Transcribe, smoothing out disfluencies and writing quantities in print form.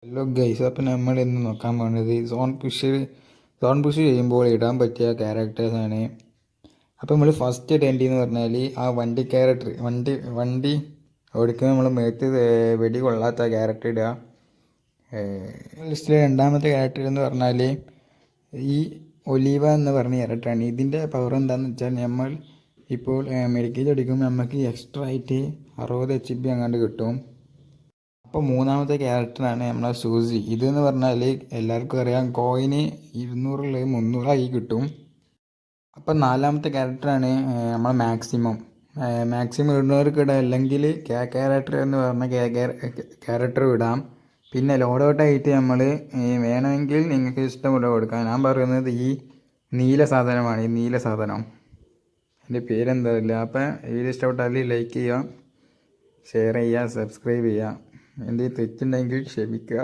Hello guys, അപ്പം നമ്മൾ ഇന്ന് നോക്കാൻ പോകുന്നത് സോൺ പുഷ് ചെയ്യുമ്പോൾ ഇടാൻ പറ്റിയ ക്യാരക്ടേഴ്സാണ്. അപ്പോൾ നമ്മൾ ഫസ്റ്റ് ഇടേണ്ടതെന്ന് പറഞ്ഞാൽ ആ വണ്ടി ക്യാരക്ടർ, വണ്ടി ഓടിക്കുന്ന നമ്മൾ മേത്ത് വെടി കൊള്ളാത്ത ക്യാരക്ടർ ഇടുക. ലിസ്റ്റിലെ രണ്ടാമത്തെ ക്യാരക്ടർ എന്ന് പറഞ്ഞാൽ ഈ ഒലീവ എന്ന് പറഞ്ഞ ക്യാരക്ടറാണ്. ഇതിൻ്റെ പവർ എന്താണെന്ന് വെച്ചാൽ നമ്മൾ ഇപ്പോൾ മെഡിക്കേജ് അടിക്കുമ്പോൾ നമുക്ക് എക്സ്ട്രാ ആയിട്ട് 60 HP അങ്ങാണ്ട് കിട്ടും. അപ്പോൾ മൂന്നാമത്തെ ക്യാരക്ടറാണ് നമ്മളെ സൂസി. ഇതെന്ന് പറഞ്ഞാൽ എല്ലാവർക്കും അറിയാം, കോയിന് 200 300 കിട്ടും. അപ്പം നാലാമത്തെ ക്യാരക്ടറാണ് നമ്മളെ മാക്സിമം ഇടുന്നവർക്ക് ഇടാം, അല്ലെങ്കിൽ ക്യാരക്ടർ എന്ന് പറഞ്ഞ ക്യാരക്ടർ ഇടാം. പിന്നെ ലോഡൗട്ടായിട്ട് നമ്മൾ വേണമെങ്കിൽ നിങ്ങൾക്ക് ഇഷ്ടമുള്ള കൊടുക്കാം. ഞാൻ പറയുന്നത് ഈ നീല സാധനമാണ്. ഈ നീല സാധനം എൻ്റെ പേരെന്തറിയില്ല. അപ്പം വീഡിയോ ഇഷ്ടപ്പെട്ടാൽ ലൈക്ക് ചെയ്യുക, ഷെയർ ചെയ്യുക, സബ്സ്ക്രൈബ് ചെയ്യുക. എന്തെങ്കിലും തെറ്റുണ്ടെങ്കിൽ ക്ഷമിക്കുക.